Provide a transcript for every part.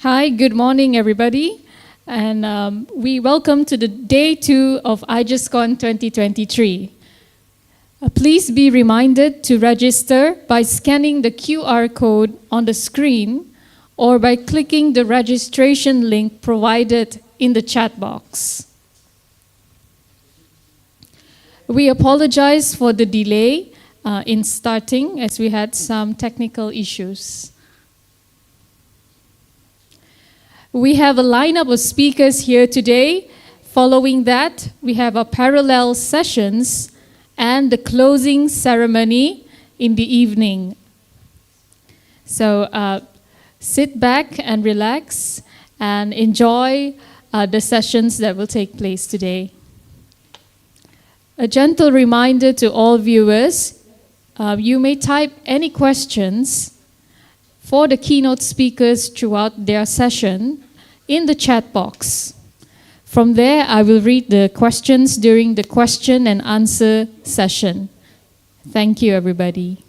Hi, good morning, everybody. And we welcome to the day 2 of IGesCon 2023. Please be reminded to register by scanning the QR code on the screen or by clicking the registration link provided in the chat box. We apologize for the delay in starting as we had some technical issues. We have a lineup of speakers here today. Following that, we have our parallel sessions and the closing ceremony in the evening. So sit back and relax and enjoy the sessions that will take place today. A gentle reminder to all viewers, you may type any questions for the keynote speakers throughout their session in the chat box. From there, I will read the questions during the question and answer session. Thank you, everybody.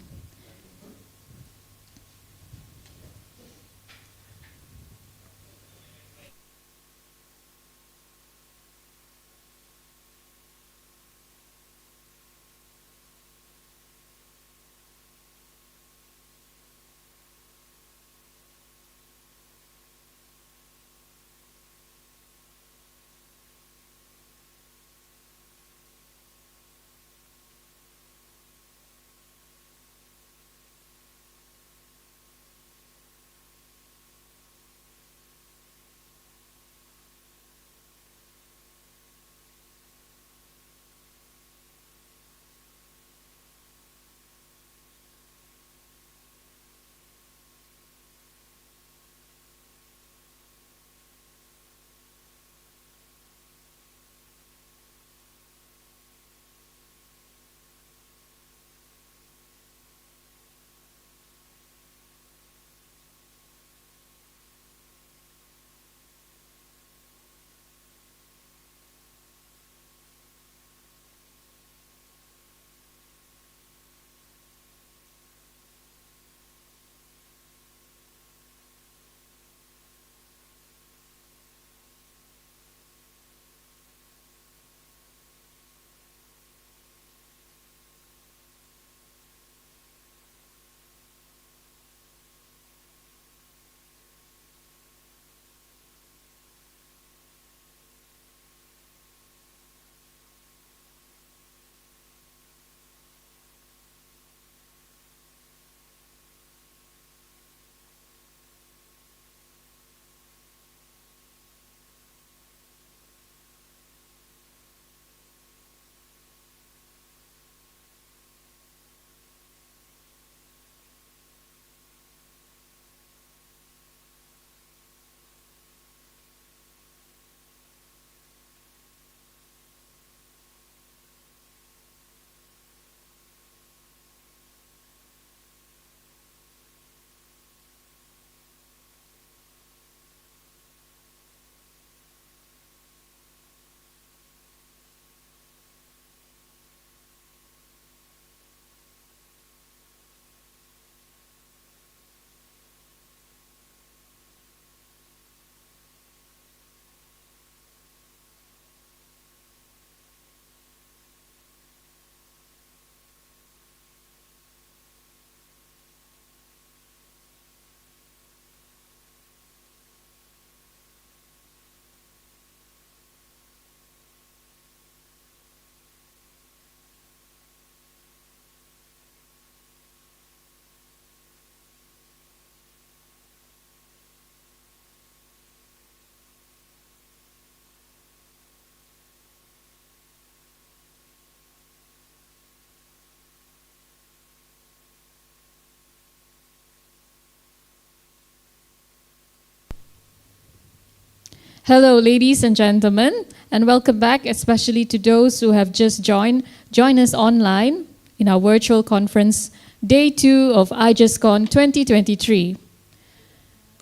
Hello, ladies and gentlemen, and welcome back, especially to those who have just joined us online in our virtual conference, Day 2 of IGesCon 2023.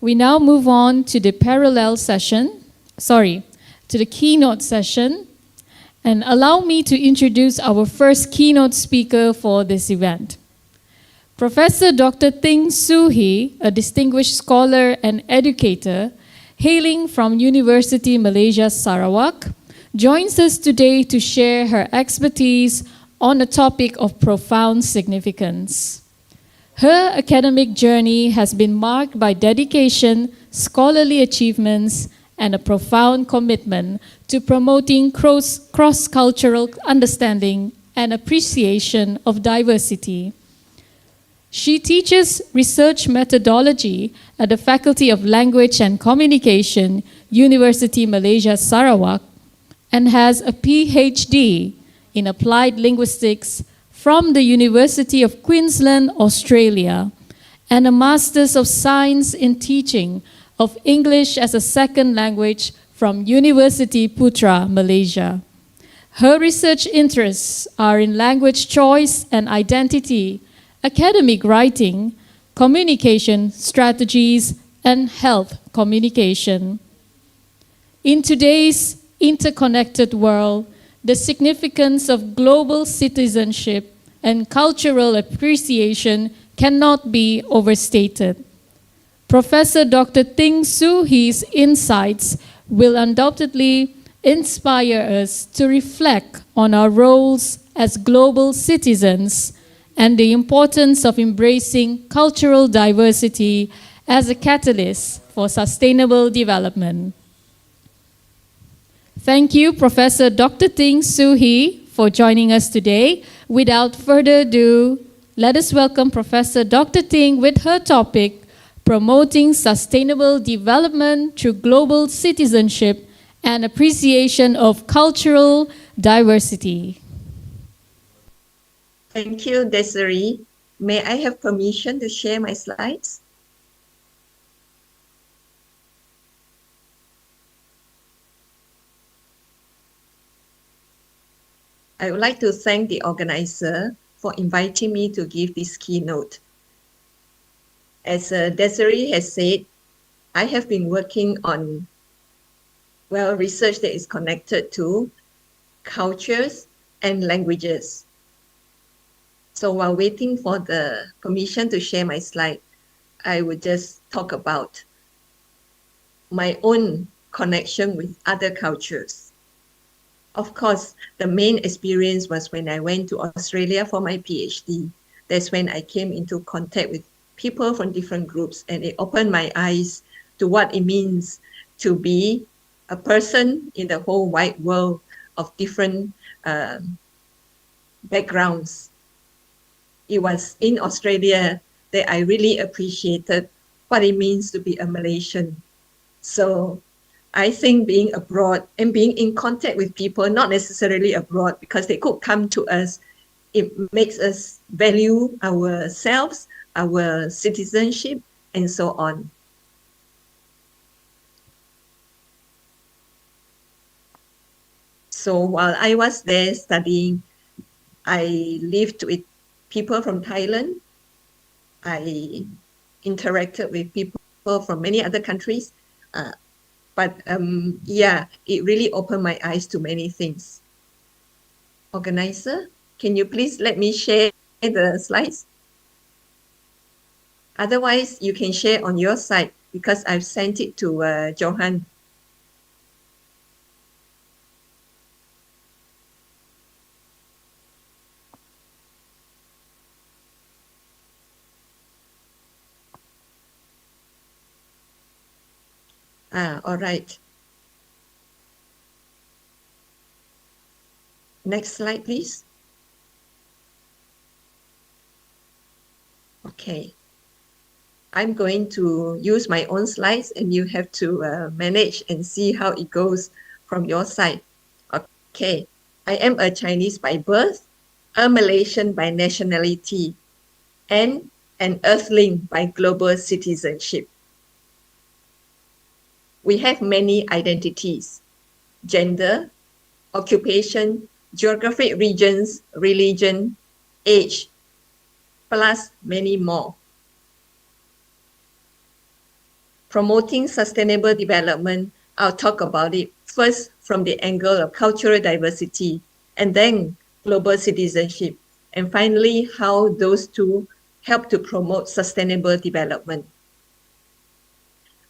We now move on to the to the keynote session, and allow me to introduce our first keynote speaker for this event. Professor Dr. Ting Soo Hee, a distinguished scholar and educator, hailing from University Malaysia Sarawak, joins us today to share her expertise on a topic of profound significance. Her academic journey has been marked by dedication, scholarly achievements, and a profound commitment to promoting cross-cultural understanding and appreciation of diversity. She teaches research methodology at the Faculty of Language and Communication, University Malaysia Sarawak, and has a PhD in Applied Linguistics from the University of Queensland, Australia, and a Masters of Science in Teaching of English as a Second Language from University Putra, Malaysia. Her research interests are in language choice and identity, academic writing, communication strategies, and health communication. In today's interconnected world, the significance of global citizenship and cultural appreciation cannot be overstated. Professor Dr. Ting Soo Hee's insights will undoubtedly inspire us to reflect on our roles as global citizens and the importance of embracing cultural diversity as a catalyst for sustainable development. Thank you, Professor Dr. Ting Soo Hee, for joining us today. Without further ado, let us welcome Professor Dr. Ting with her topic, Promoting Sustainable Development Through Global Citizenship and Appreciation of Cultural Diversity. Thank you, Desiree. May I have permission to share my slides? I would like to thank the organizer for inviting me to give this keynote. As Desiree has said, I have been working on, research that is connected to cultures and languages. So while waiting for the permission to share my slide, I would just talk about my own connection with other cultures. Of course, the main experience was when I went to Australia for my PhD. That's when I came into contact with people from different groups, and it opened my eyes to what it means to be a person in the whole wide world of different backgrounds. It was in Australia that I really appreciated what it means to be a Malaysian. So I think being abroad and being in contact with people, not necessarily abroad, because they could come to us, it makes us value ourselves, our citizenship, and so on. So while I was there studying, I lived with people from Thailand. I interacted with people from many other countries. But it really opened my eyes to many things. Organizer, can you please let me share the slides? Otherwise, you can share on your side because I've sent it to Johan. All right. Next slide, please. Okay. I'm going to use my own slides and you have to manage and see how it goes from your side. Okay. I am a Chinese by birth, a Malaysian by nationality, and an Earthling by global citizenship. We have many identities: gender, occupation, geographic regions, religion, age, plus many more. Promoting sustainable development, I'll talk about it first from the angle of cultural diversity, and then global citizenship, and finally how those two help to promote sustainable development.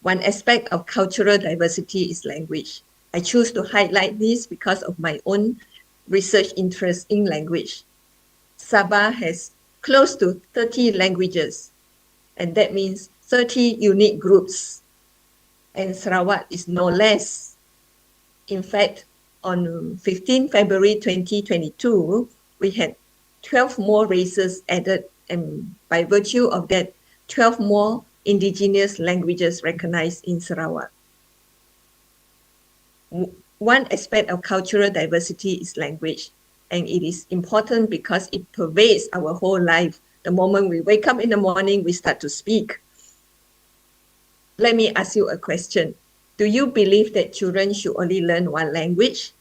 One aspect of cultural diversity is language. I choose to highlight this because of my own research interest in language. Sabah has close to 30 languages, and that means 30 unique groups. And Sarawak is no less. In fact, on 15 February 2022, we had 12 more races added, and by virtue of that, 12 more indigenous languages recognized in Sarawak. One aspect of cultural diversity is language, and it is important because it pervades our whole life. The moment we wake up in the morning, we start to speak. Let me ask you a question. Do you believe that children should only learn one language?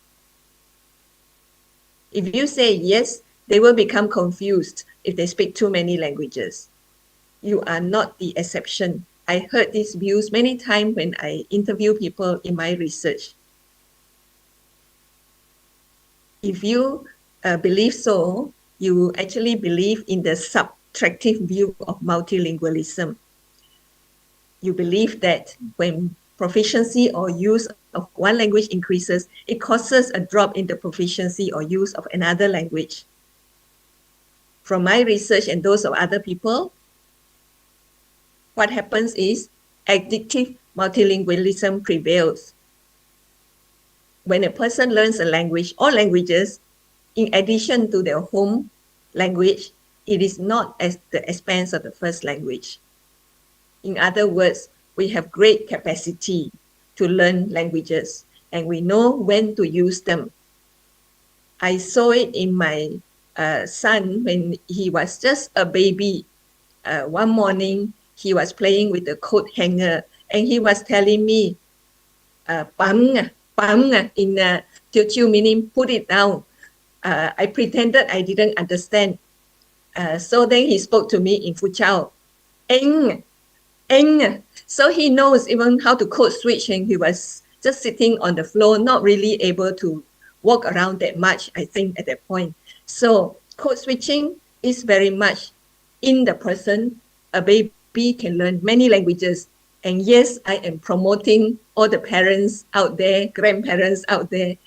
If you say yes, they will become confused if they speak too many languages. You are not the exception. I heard these views many times when I interview people in my research. If you believe so, you actually believe in the subtractive view of multilingualism. You believe that when proficiency or use of one language increases, it causes a drop in the proficiency or use of another language. From my research and those of other people, what happens is addictive multilingualism prevails. When a person learns a language or languages, in addition to their home language, it is not at the expense of the first language. In other words, we have great capacity to learn languages, and we know when to use them. I saw it in my son when he was just a baby. One morning, he was playing with the coat hanger, and he was telling me, "Pam in Teochew meaning put it down." I pretended I didn't understand. So then he spoke to me in Fuchao, "Eng." So he knows even how to code switch, and he was just sitting on the floor, not really able to walk around that much, I think, at that point. So code switching is very much in the person. A baby can learn many languages. And yes, I am promoting all the parents out there, grandparents out there,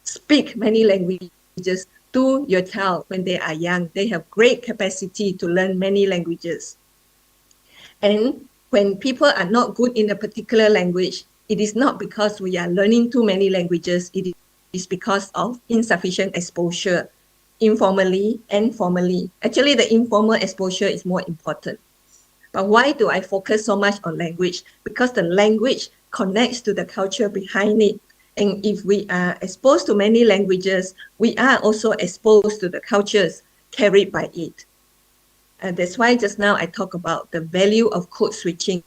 speak many languages to your child when they are young. They have great capacity to learn many languages. And when people are not good in a particular language, it is not because we are learning too many languages. It is because of insufficient exposure, informally and formally. Actually, the informal exposure is more important. But why do I focus so much on language? Because the language connects to the culture behind it. And if we are exposed to many languages, we are also exposed to the cultures carried by it. And that's why just now I talk about the value of code switching.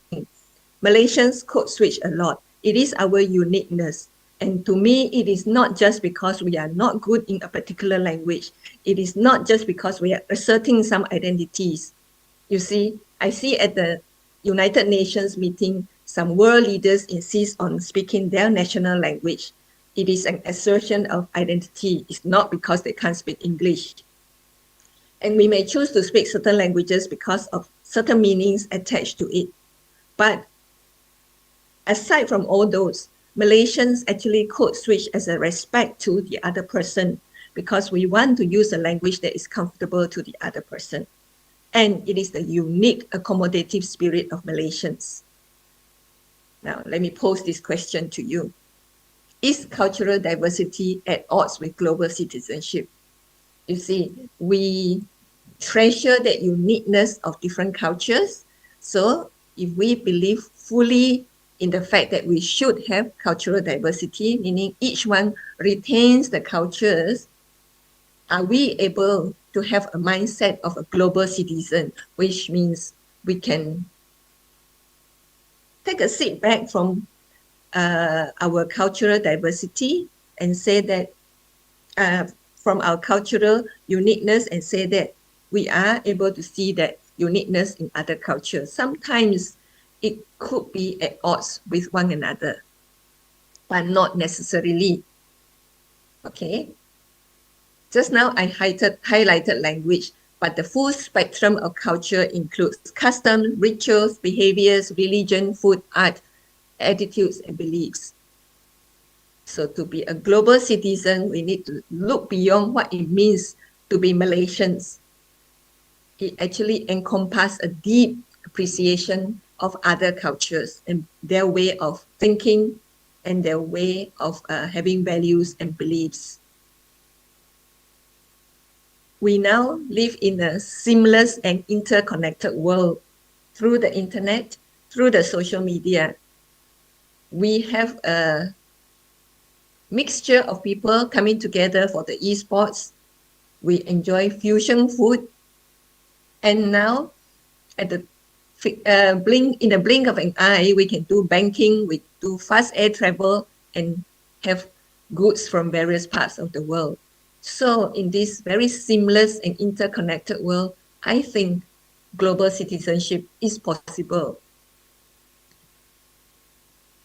Malaysians code switch a lot. It is our uniqueness. And to me, it is not just because we are not good in a particular language. It is not just because we are asserting some identities. You see, I see at the United Nations meeting, some world leaders insist on speaking their national language. It is an assertion of identity. It's not because they can't speak English. And we may choose to speak certain languages because of certain meanings attached to it. But aside from all those, Malaysians actually code switch as a respect to the other person because we want to use a language that is comfortable to the other person. And it is the unique accommodative spirit of Malaysians. Now, let me pose this question to you. Is cultural diversity at odds with global citizenship? You see, we treasure that uniqueness of different cultures. So if we believe fully in the fact that we should have cultural diversity, meaning each one retains the cultures, are we able to have a mindset of a global citizen, which means we can take a seat back from our cultural diversity and say that from our cultural uniqueness and say that we are able to see that uniqueness in other cultures. Sometimes it could be at odds with one another, but not necessarily. Okay. Just now I highlighted language, but the full spectrum of culture includes customs, rituals, behaviors, religion, food, art, attitudes, and beliefs. So to be a global citizen, we need to look beyond what it means to be Malaysians. It actually encompasses a deep appreciation of other cultures and their way of thinking and their way of having values and beliefs. We now live in a seamless and interconnected world through the internet, through the social media. We have a mixture of people coming together for the esports. We enjoy fusion food. And now at the in the blink of an eye, we can do banking, we do fast air travel, and have goods from various parts of the world. So in this very seamless and interconnected world, I think global citizenship is possible.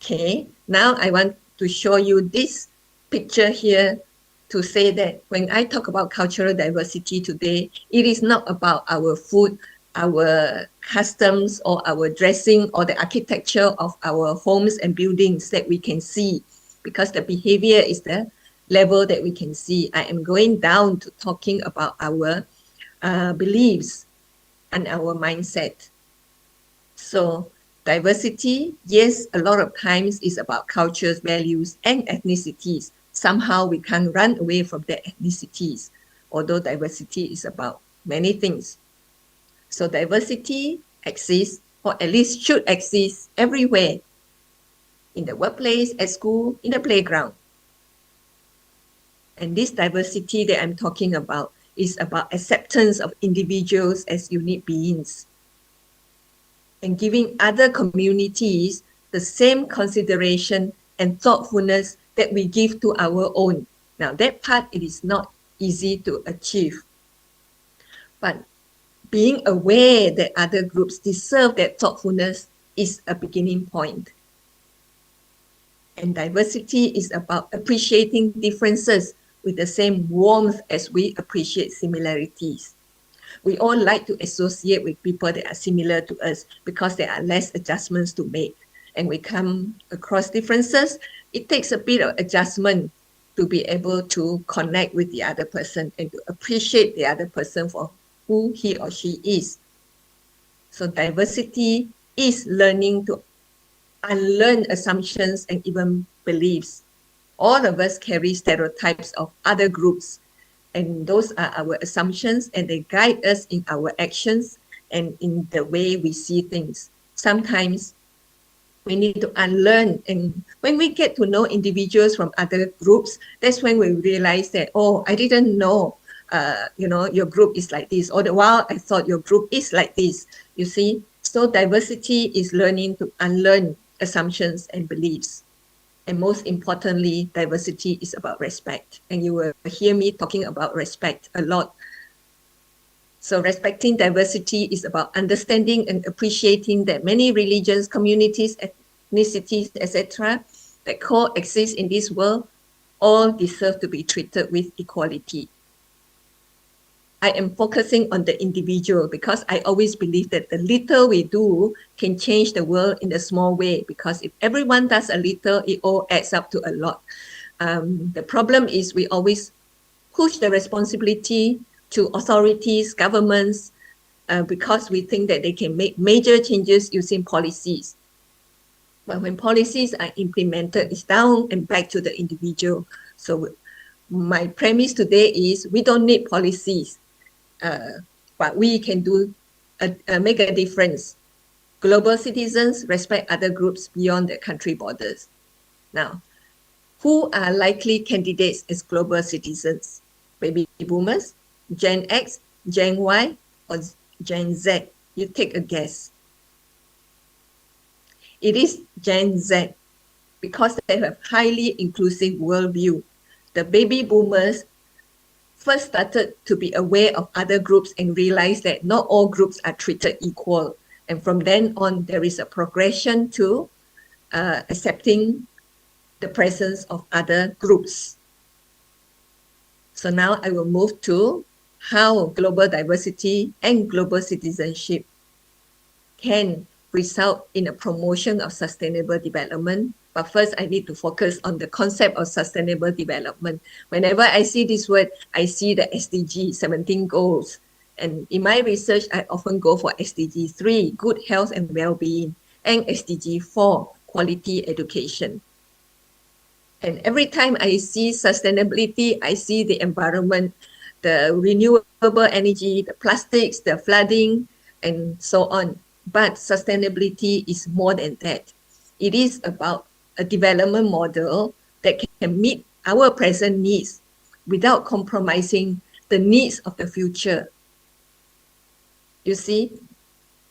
Okay, now I want to show you this picture here to say that when I talk about cultural diversity today, it is not about our food, our customs, or our dressing, or the architecture of our homes and buildings that we can see, because the behavior is the level that we can see. I am going down to talking about our beliefs and our mindset. So diversity, yes, a lot of times is about cultures, values, and ethnicities. Somehow we can't run away from the ethnicities, although diversity is about many things. So diversity exists, or at least should exist, everywhere. In the workplace, at school, in the playground. And this diversity that I'm talking about is about acceptance of individuals as unique beings and giving other communities the same consideration and thoughtfulness that we give to our own. Now, that part, it is not easy to achieve. But being aware that other groups deserve that thoughtfulness is a beginning point. And diversity is about appreciating differences with the same warmth as we appreciate similarities. We all like to associate with people that are similar to us because there are less adjustments to make. And we come across differences, it takes a bit of adjustment to be able to connect with the other person and to appreciate the other person for who he or she is. So diversity is learning to unlearn assumptions and even beliefs. All of us carry stereotypes of other groups, and those are our assumptions, and they guide us in our actions and in the way we see things. Sometimes we need to unlearn, and when we get to know individuals from other groups, that's when we realize that, oh, I didn't know, your group is like this, or the while I thought your group is like this, you see. So diversity is learning to unlearn assumptions and beliefs. And most importantly, diversity is about respect. And you will hear me talking about respect a lot. So respecting diversity is about understanding and appreciating that many religions, communities, ethnicities, etc., that coexist in this world all deserve to be treated with equality. I am focusing on the individual because I always believe that the little we do can change the world in a small way, because if everyone does a little, it all adds up to a lot. The problem is we always push the responsibility to authorities, governments, because we think that they can make major changes using policies. But when policies are implemented, it's down and back to the individual. So my premise today is we don't need policies. But we can do make a difference. Global citizens respect other groups beyond their country borders. Now, who are likely candidates as global citizens? Baby boomers, Gen X, Gen Y, or Gen Z? You take a guess. It is Gen Z because they have highly inclusive worldview. The baby boomers first started to be aware of other groups and realized that not all groups are treated equal. And from then on, there is a progression to accepting the presence of other groups. So now I will move to how global diversity and global citizenship can result in a promotion of sustainable development. But first, I need to focus on the concept of sustainable development. Whenever I see this word, I see the SDG 17 goals. And in my research, I often go for SDG 3, good health and well-being, and SDG 4, quality education. And every time I see sustainability, I see the environment, the renewable energy, the plastics, the flooding, and so on. But sustainability is more than that. It is about a development model that can meet our present needs without compromising the needs of the future. You see,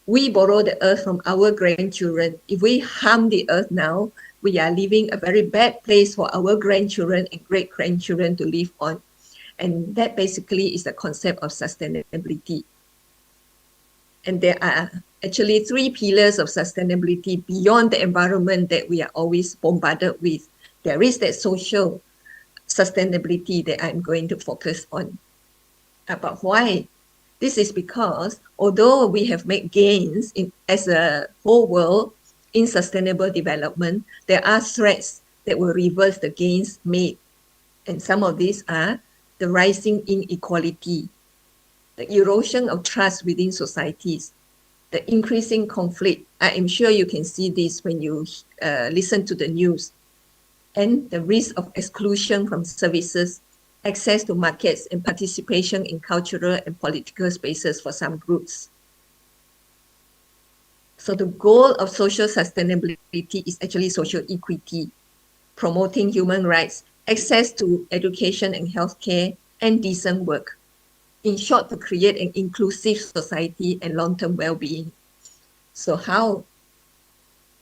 we borrow the earth from our grandchildren. If we harm the earth now, we are leaving a very bad place for our grandchildren and great-grandchildren to live on. And that basically is the concept of sustainability. And there are actually 3 pillars of sustainability beyond the environment that we are always bombarded with. There is that social sustainability that I'm going to focus on. About why? This is because although we have made gains as a whole world in sustainable development, there are threats that will reverse the gains made. And some of these are the rising inequality, the erosion of trust within societies, the increasing conflict. I am sure you can see this when you listen to the news, and the risk of exclusion from services, access to markets, and participation in cultural and political spaces for some groups. So the goal of social sustainability is actually social equity, promoting human rights, access to education and healthcare, and decent work. In short, to create an inclusive society and long-term well-being. So how?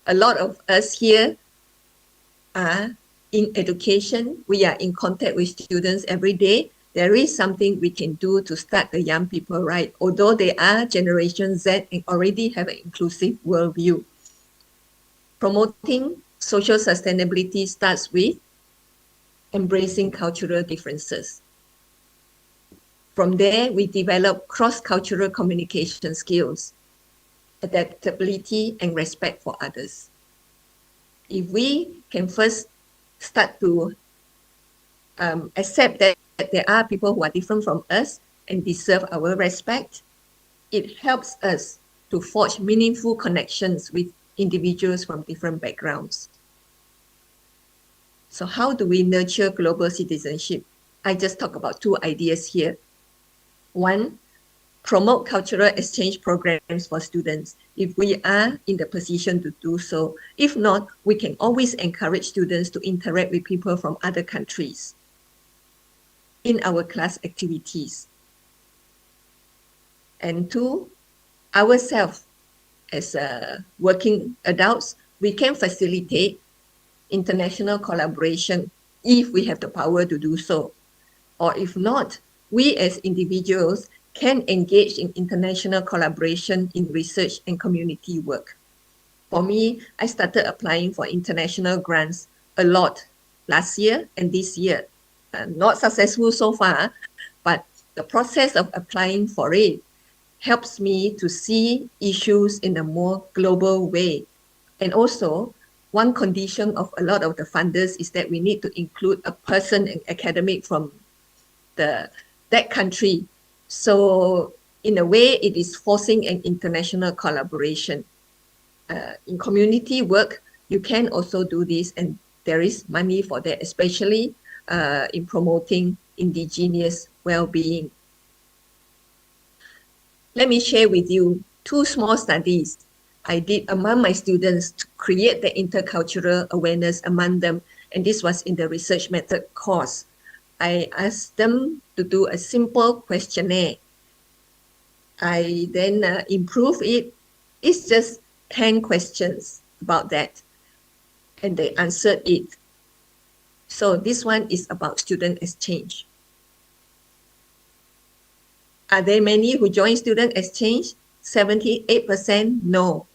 A lot of us here are in education. We are in contact with students every day. There is something we can do to start the young people right, although they are Generation Z and already have an inclusive worldview. Promoting social sustainability starts with embracing cultural differences. From there, we develop cross-cultural communication skills, adaptability, and respect for others. If we can first start to accept that there are people who are different from us and deserve our respect, it helps us to forge meaningful connections with individuals from different backgrounds. So how do we nurture global citizenship? I just talked about 2 ideas here. 1, promote cultural exchange programs for students if we are in the position to do so. If not, we can always encourage students to interact with people from other countries in our class activities. And 2, ourselves as working adults, we can facilitate international collaboration if we have the power to do so. Or if not, we as individuals can engage in international collaboration in research and community work. For me, I started applying for international grants a lot last year and this year. Not successful so far, but the process of applying for it helps me to see issues in a more global way. And also, one condition of a lot of the funders is that we need to include a person, an academic from that country. So in a way, it is forcing an international collaboration. In community work, you can also do this, and there is money for that, especially in promoting indigenous well-being. Let me share with you 2 small studies I did among my students to create the intercultural awareness among them, and this was in the research method course. I asked them to do a simple questionnaire. I then improve it. It's just 10 questions about that, and they answered it. So this one is about student exchange. Are there many who join student exchange? 78% no,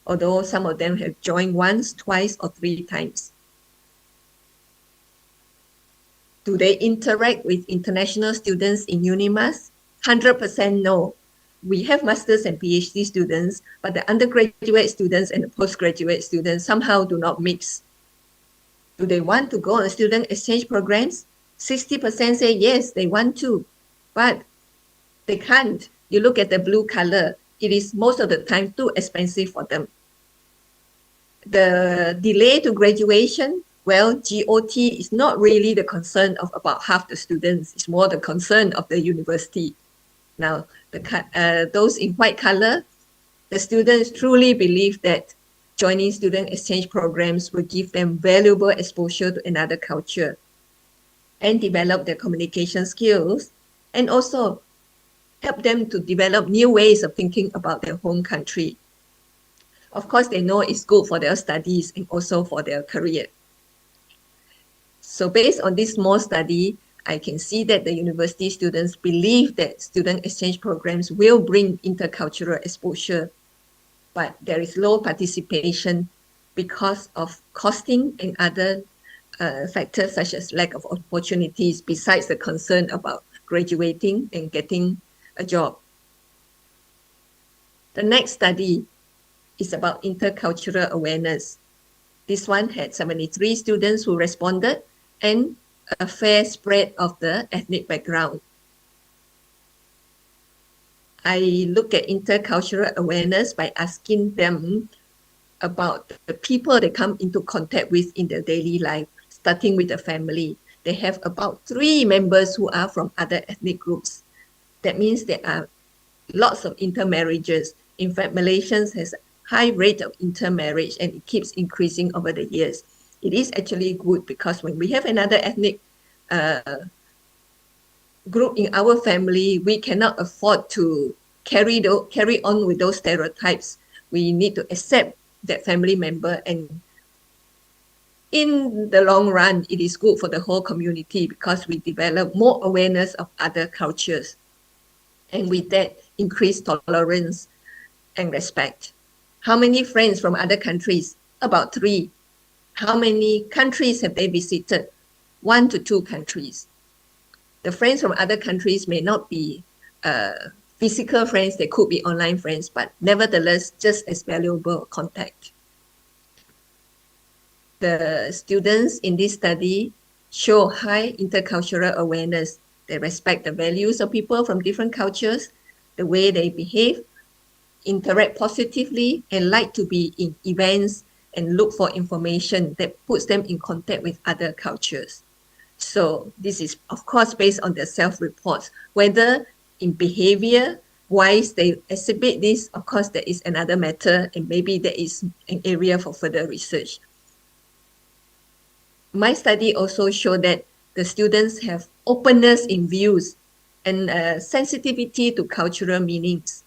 although some of them have joined once, twice, or 3 times. Do they interact with international students in UNIMAS? 100% no. we have masters and PhD students, but the undergraduate students and the postgraduate students somehow do not mix. Do they want to go on student exchange programs? 60% say yes, they want to, but they can't. You look at the blue color, it is most of the time too expensive for them. The delay to graduation, well, GOT is not really the concern of about half the students. It's more the concern of the university. Now, those in white color, the students truly believe that joining student exchange programs will give them valuable exposure to another culture and develop their communication skills, and also help them to develop new ways of thinking about their home country. Of course, they know it's good for their studies and also for their career. So based on this small study, I can see that the university students believe that student exchange programs will bring intercultural exposure, but there is low participation because of costing and other factors such as lack of opportunities, besides the concern about graduating and getting a job. The next study is about intercultural awareness. This one had 73 students who responded and a fair spread of the ethnic background. I look at intercultural awareness by asking them about the people they come into contact with in their daily life, starting with the family. They have about 3 members who are from other ethnic groups. That means there are lots of intermarriages. In fact, Malaysia has a high rate of intermarriage and it keeps increasing over the years. It is actually good because when we have another ethnic group in our family, we cannot afford to carry on with those stereotypes. We need to accept that family member, and in the long run, it is good for the whole community because we develop more awareness of other cultures, and with that, increase tolerance and respect. How many friends from other countries? About 3. How many countries have they visited? 1 to 2 countries. The friends from other countries may not be physical friends, they could be online friends, but nevertheless, just as valuable contact. The students in this study show high intercultural awareness. They respect the values of people from different cultures, the way they behave, interact positively, and like to be in events and look for information that puts them in contact with other cultures. So this is, of course, based on their self-reports. Whether in behavior-wise they exhibit this, of course, there is another matter, and maybe there is an area for further research. My study also showed that the students have openness in views and sensitivity to cultural meanings.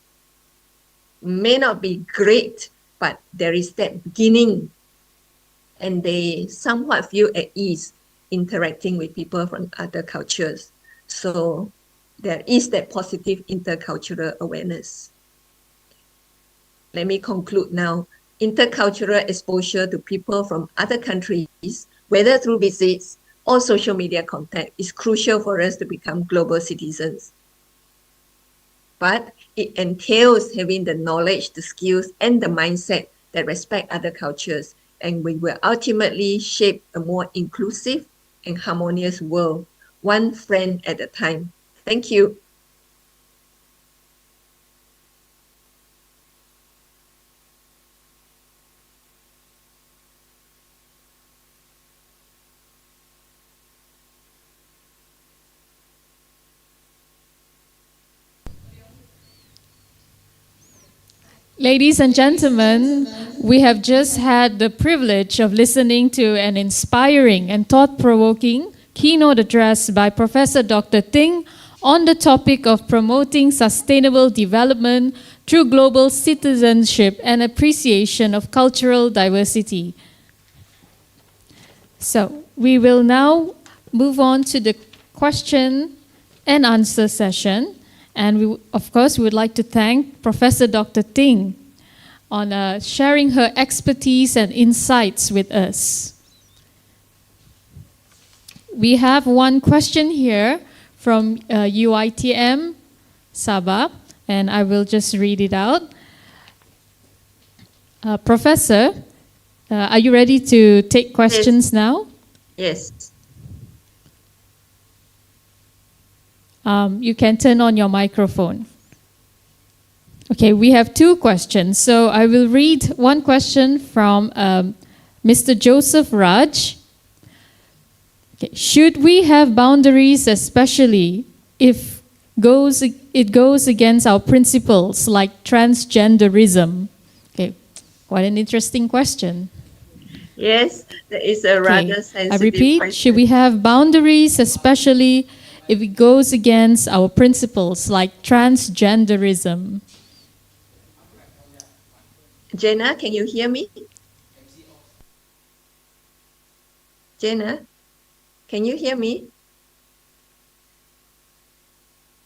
May not be great, but there is that beginning, and they somewhat feel at ease interacting with people from other cultures. So there is that positive intercultural awareness. Let me conclude now. Intercultural exposure to people from other countries, whether through visits or social media contact, is crucial for us to become global citizens. But it entails having the knowledge, the skills, and the mindset that respect other cultures, and we will ultimately shape a more inclusive and harmonious world, one friend at a time. Thank you. Ladies and gentlemen, we have just had the privilege of listening to an inspiring and thought-provoking keynote address by Professor Dr. Ting on the topic of promoting sustainable development through global citizenship and appreciation of cultural diversity. So we will now move on to the question and answer session. And we, of course, we would like to thank Professor Dr. Ting on sharing her expertise and insights with us. We have one question here from UITM Sabah. and I will just read it out. Professor, are you ready to take questions now? Yes. You can turn on your microphone. Okay, we have two questions. So I will read one question from Mr. Joseph Raj. Okay. Should we have boundaries, especially if it goes against our principles like transgenderism? Okay, quite an interesting question. Yes, that is a rather sensitive I repeat, question. should we have boundaries, especially if it goes against our principles like transgenderism? Jenna, can you hear me? Jenna, can you hear me?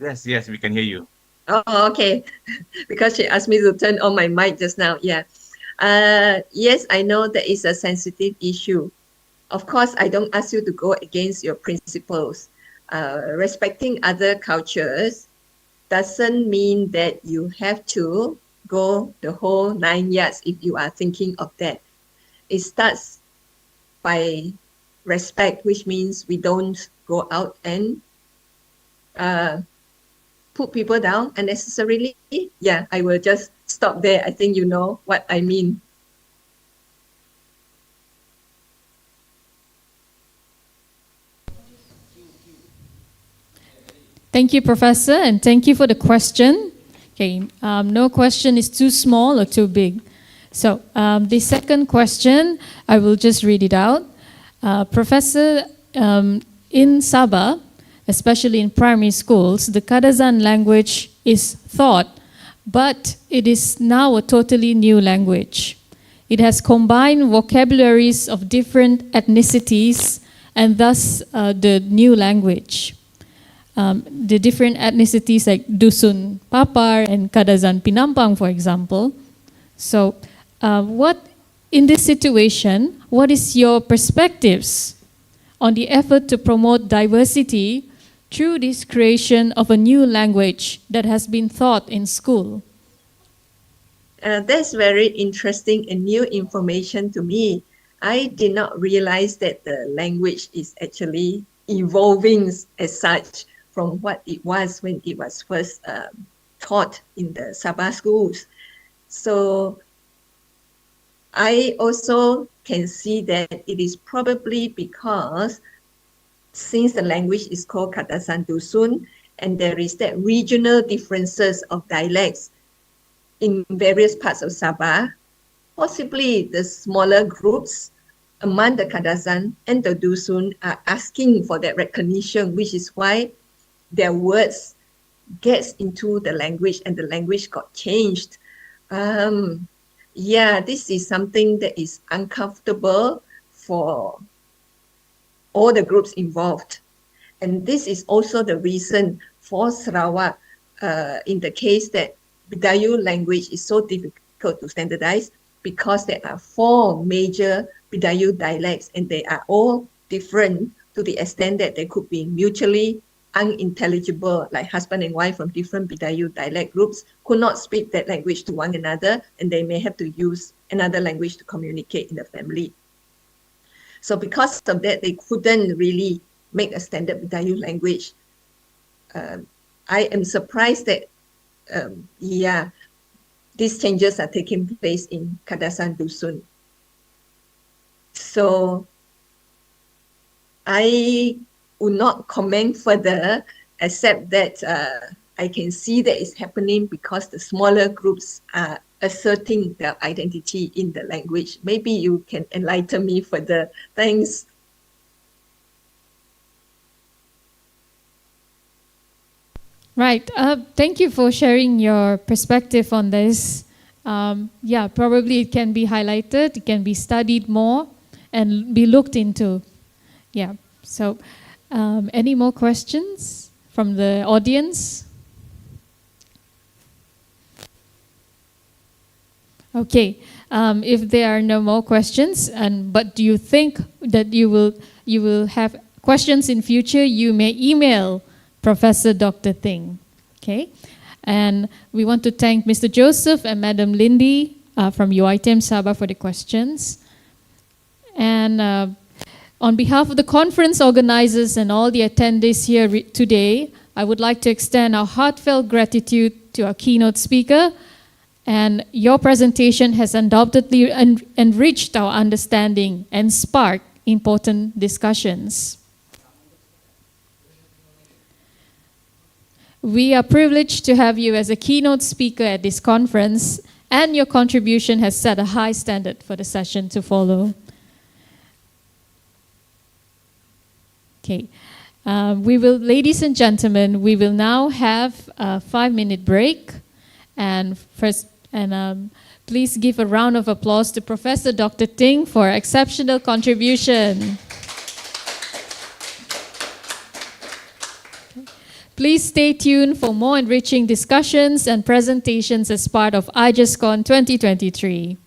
Yes, we can hear you. Oh, okay. Because she asked me to turn on my mic just now. Yeah. Yes, I know that is a sensitive issue. Of course, I don't ask you to go against your principles. Respecting other cultures doesn't mean that you have to go the whole 9 yards if you are thinking of that. It starts by respect, which means we don't go out and put people down unnecessarily. Yeah, I will just stop there. I think you know what I mean. Thank you, Professor, and thank you for the question. Okay, no question is too small or too big. So the second question, I will just read it out. Professor, in Sabah, especially in primary schools, the Kadazan language is taught, but it is now a totally new language. It has combined vocabularies of different ethnicities and thus the new language. The different ethnicities like Dusun Papar and Kadazan Pinampang, for example. So in this situation, what is your perspectives on the effort to promote diversity through this creation of a new language that has been taught in school? That's very interesting and new information to me. I did not realize that the language is actually evolving as such from what it was when it was first taught in the Sabah schools. So I also can see that it is probably because since the language is called Katasan Dusun and there is that regional differences of dialects in various parts of Sabah, possibly the smaller groups among the Kadasan and the Dusun are asking for that recognition, which is why their words gets into the language and the language got changed. Yeah, this is something that is uncomfortable for all the groups involved. And this is also the reason for Sarawak, in the case that Bidayu language is so difficult to standardize because there are 4 major Bidayu dialects and they are all different to the extent that they could be mutually unintelligible, like husband and wife from different Bidayu dialect groups could not speak that language to one another and they may have to use another language to communicate in the family. So because of that, they couldn't really make a standard Bidayu language. I am surprised that these changes are taking place in Kadasan Dusun. So I will not comment further, except that I can see that it's happening because the smaller groups are asserting their identity in the language. Maybe you can enlighten me further. Thanks. Right. Thank you for sharing your perspective on this. Yeah, probably it can be highlighted, it can be studied more and be looked into. Yeah. So any more questions from the audience? Okay. If there are no more questions, but do you think that you will have questions in future, you may email Professor Dr. Ting. Okay. And we want to thank Mr. Joseph and Madam Lindy from UiTM Sabah for the questions. And on behalf of the conference organizers and all the attendees here today, I would like to extend our heartfelt gratitude to our keynote speaker. And your presentation has undoubtedly enriched our understanding and sparked important discussions. We are privileged to have you as a keynote speaker at this conference, and your contribution has set a high standard for the session to follow. Okay. Ladies and gentlemen, we will now have a 5-minute break. And please give a round of applause to Professor Dr. Ting for exceptional contribution. Please stay tuned for more enriching discussions and presentations as part of IGesCon 2023.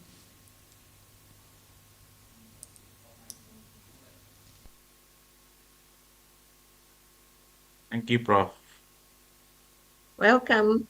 Thank you, Prof. Welcome.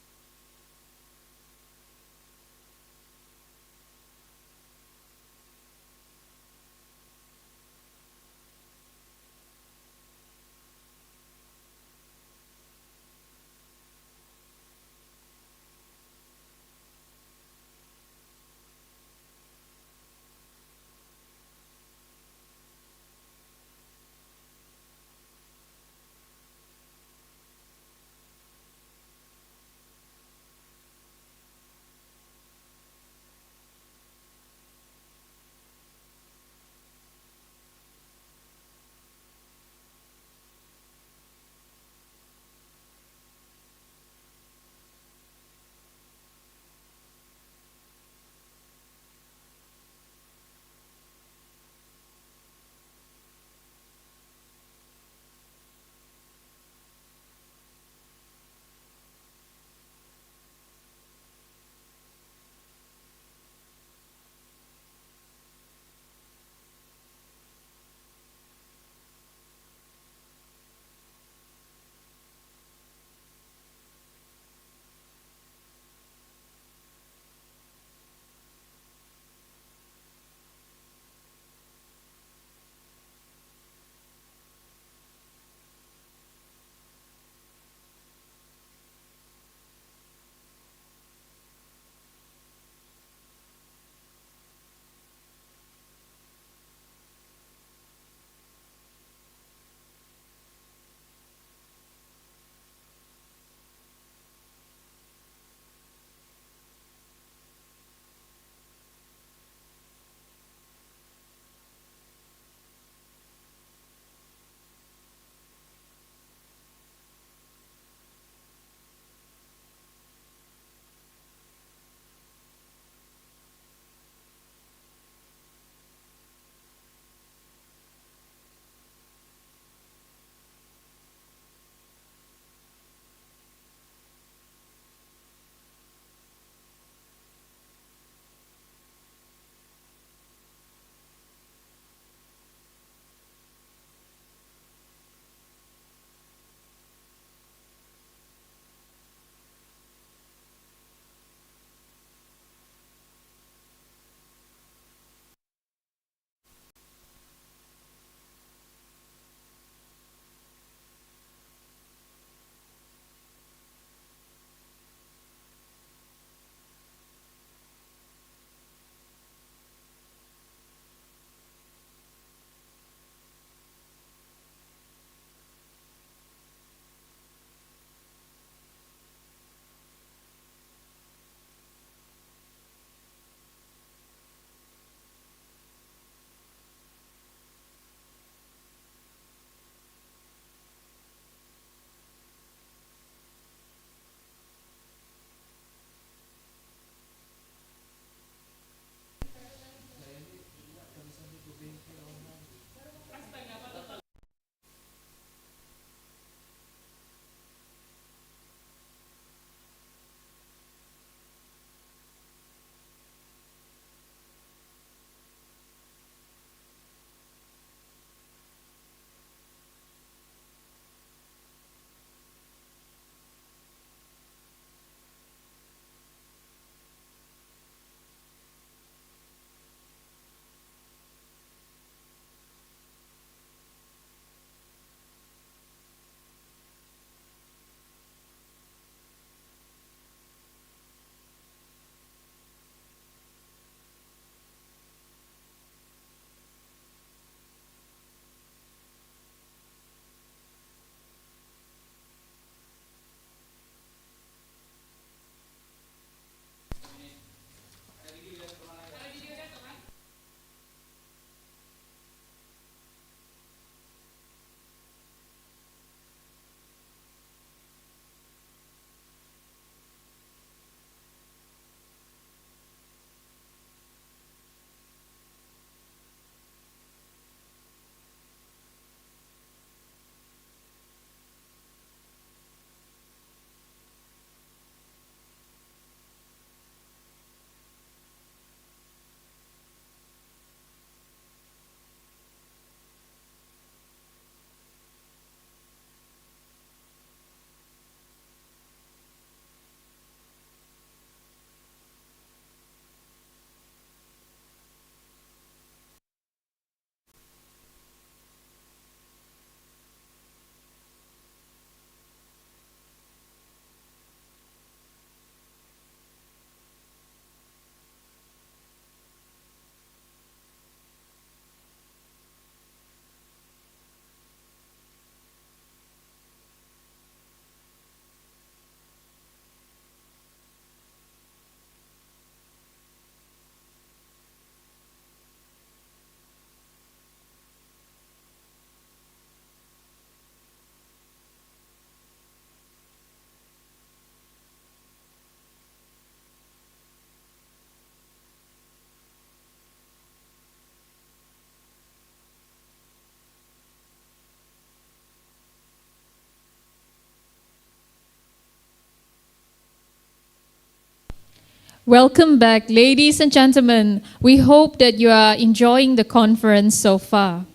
Welcome back, ladies and gentlemen. We hope that you are enjoying the conference so far.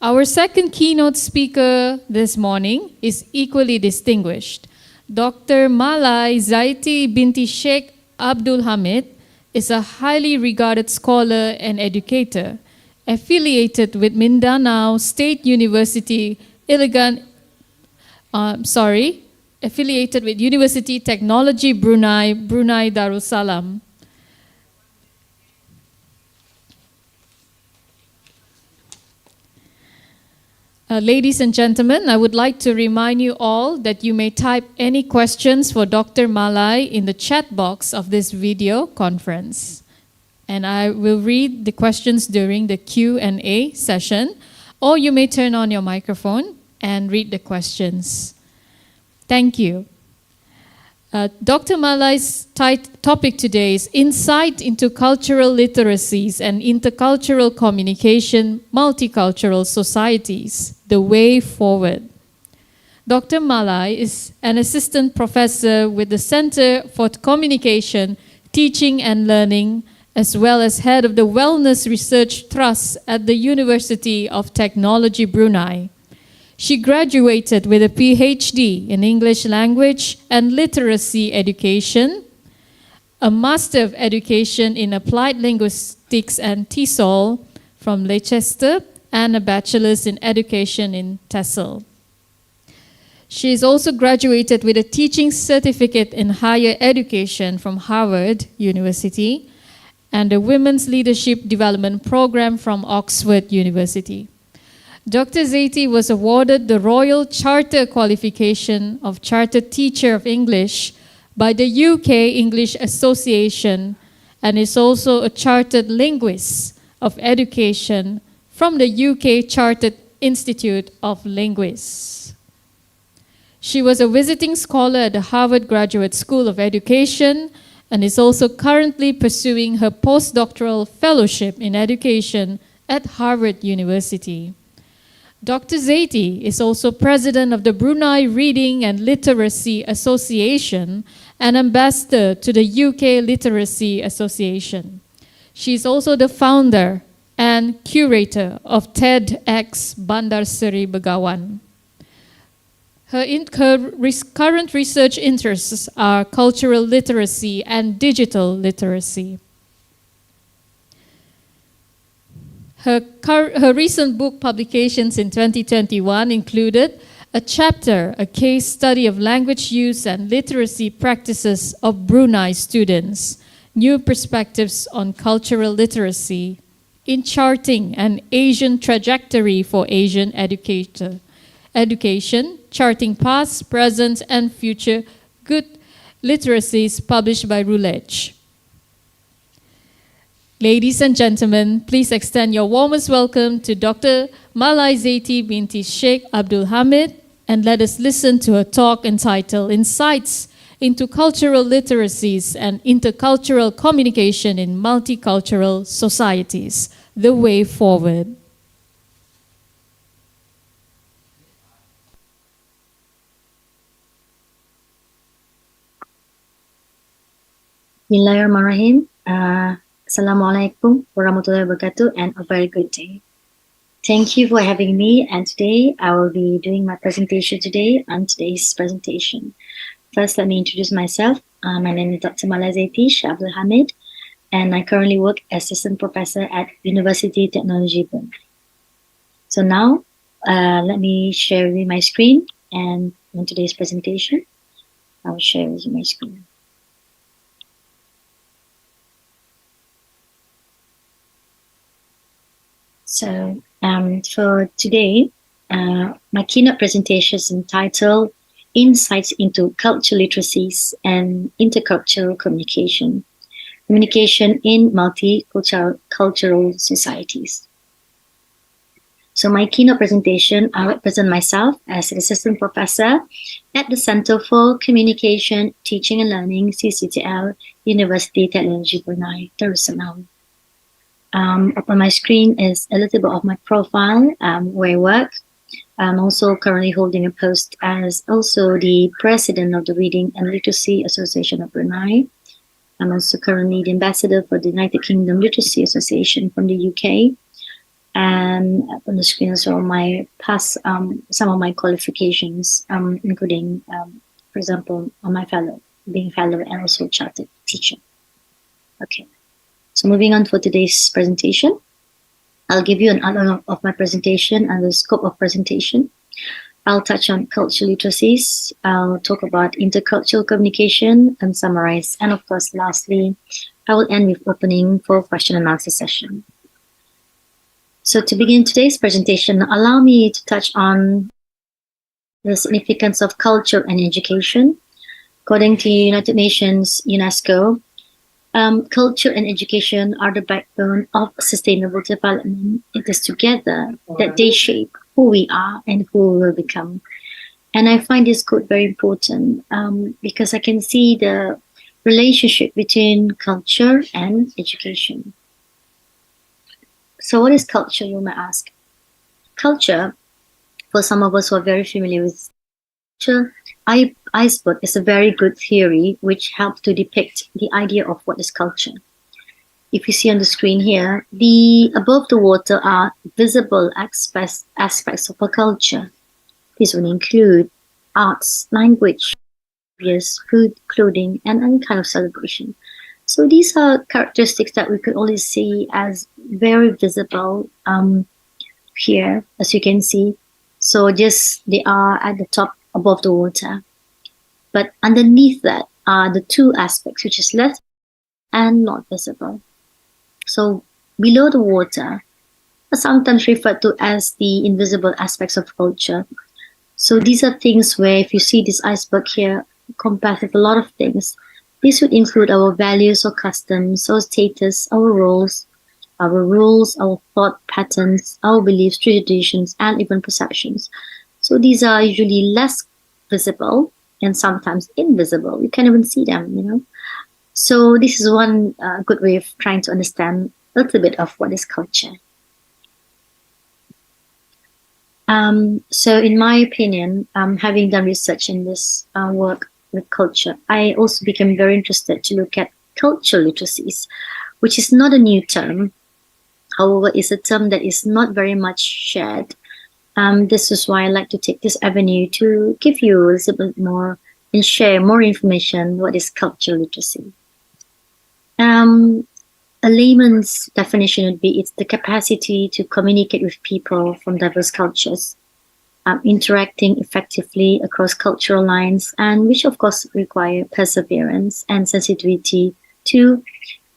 Our second keynote speaker this morning is equally distinguished. Dr. Malai Zaiti binti Sheikh Abdul Hamid is a highly regarded scholar and educator, affiliated with Mindanao State University affiliated with University Technology Brunei, Brunei Darussalam. Ladies and gentlemen, I would like to remind you all that you may type any questions for Dr. Malai in the chat box of this video conference. And I will read the questions during the Q&A session, or you may turn on your microphone and read the questions. Thank you. Dr. Malai's topic today is Insight into Cultural Literacies and Intercultural Communication, Multicultural Societies, The Way Forward. Dr. Malai is an assistant professor with the Center for Communication, Teaching and Learning, as well as head of the Wellness Research Trust at the University of Technology Brunei. She graduated with a PhD in English Language and Literacy Education, a Master of Education in Applied Linguistics and TESOL from Leicester, and a Bachelor's in Education in TESOL. She is also graduated with a Teaching Certificate in Higher Education from Harvard University and a Women's Leadership Development Program from Oxford University. Dr. Zaiti was awarded the Royal Charter Qualification of Chartered Teacher of English by the UK English Association and is also a Chartered Linguist of Education from the UK Chartered Institute of Linguists. She was a visiting scholar at the Harvard Graduate School of Education and is also currently pursuing her postdoctoral fellowship in education at Harvard University. Dr. Zaiti is also president of the Brunei Reading and Literacy Association and ambassador to the UK Literacy Association. She is also the founder and curator of TEDx Bandar Seri Begawan. Her current research interests are cultural literacy and digital literacy. Her recent book publications in 2021 included a chapter, a case study of language use and literacy practices of Brunei students, new perspectives on cultural literacy, in charting an Asian trajectory for Asian education, charting past, present, and future good literacies published by Routledge. Ladies and gentlemen, please extend your warmest welcome to Dr. Malai Zaiti binti Sheikh Abdul Hamid, and let us listen to her talk entitled Insights into Cultural Literacies and Intercultural Communication in Multicultural Societies, The Way Forward. Bismillahirrahmanirrahim. Assalamualaikum warahmatullahi wabarakatuh, and a very good day. Thank you for having me, and today I will be doing my presentation today on today's presentation. First, let me introduce myself. My name is Dr. Malai Zaiti Abdul Hamid, and I currently work as assistant professor at University Technology Brunei. So now, let me share with you my screen, and in today's presentation, I will share with you my screen. So for today, my keynote presentation is entitled Insights into Cultural Literacies and Intercultural Communication, Communication in Multicultural Societies. So my keynote presentation, I represent myself as an assistant professor at the Center for Communication, Teaching and Learning, CCTL, University Technology Brunei, Darussalam. Up on my screen is a little bit of my profile, where I work. I'm also currently holding a post as also the president of the Reading and Literacy Association of Brunei. I'm also currently the ambassador for the United Kingdom Literacy Association from the UK. And on the screen as well, my past, some of my qualifications, including, for example, on my fellow, being fellow and also chartered teacher. Okay, so moving on for today's presentation, I'll give you an outline of my presentation and the scope of presentation. I'll touch on cultural literacies. I'll talk about intercultural communication and summarize. And of course, lastly, I will end with opening for question and answer session. So to begin today's presentation, allow me to touch on the significance of culture and education. According to United Nations, UNESCO, culture and education are the backbone of sustainable development. It is together that they shape who we are and who we will become. And I find this quote very important because I can see the relationship between culture and education. So what is culture, you may ask? Culture, for some of us who are very familiar with culture, iceberg is a very good theory which helps to depict the idea of what is culture. If you see on the screen here, the above the water are visible aspects of a culture. These will include arts, language, behaviors, food, clothing, and any kind of celebration. So these are characteristics that we could always see as very visible here, as you can see. So just they are at the top above the water. But underneath that are the two aspects, which is less and not visible. So below the water are sometimes referred to as the invisible aspects of culture. So these are things where if you see this iceberg here, compared with a lot of things, this would include our values or customs, our status, our roles, our rules, our thought patterns, our beliefs, traditions, and even perceptions. So these are usually less visible and sometimes invisible. You can't even see them, you know. So this is one good way of trying to understand a little bit of what is culture. So in my opinion, having done research in this work with culture, I also became very interested to look at cultural literacies, which is not a new term. However, it's a term that is not very much shared. This is why I like to take this avenue to give you a little bit more and share more information what is cultural literacy. A layman's definition would be it's the capacity to communicate with people from diverse cultures, interacting effectively across cultural lines, and which of course require perseverance and sensitivity to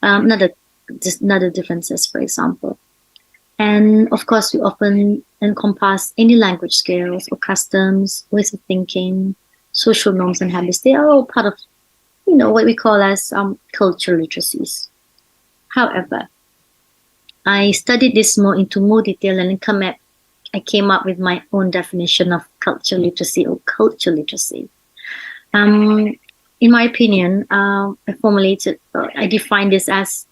other differences, for example. And of course, we often encompass any language skills or customs, ways of thinking, social norms and habits. They are all part of, what we call as cultural literacies. However, I studied this into more detail and I came up with my own definition of cultural literacy or cultural literacy. In my opinion, I define this as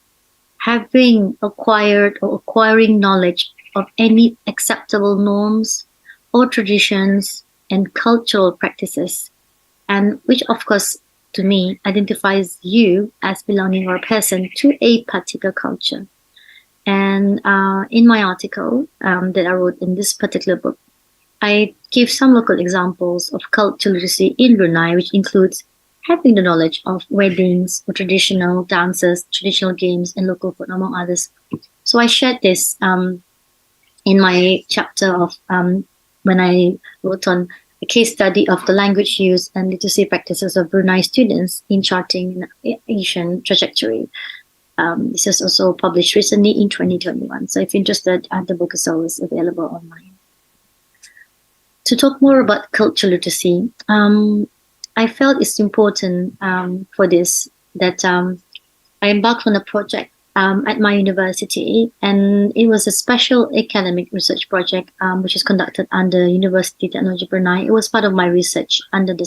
having acquired or acquiring knowledge of any acceptable norms or traditions and cultural practices, and which of course to me identifies you as belonging or a person to a particular culture. And in my article that I wrote in this particular book, I give some local examples of cultural literacy in Brunei, which includes having the knowledge of weddings or traditional dances, traditional games, and local food, among others. So I shared this in my chapter of when I wrote on a case study of the language use and literacy practices of Brunei students in charting Asian trajectory. This is also published recently in 2021. So if you're interested, the book is always available online. To talk more about cultural literacy, I felt it's important for this that I embarked on a project at my university, and it was a special academic research project which is conducted under University Technology Brunei. It was part of my research under the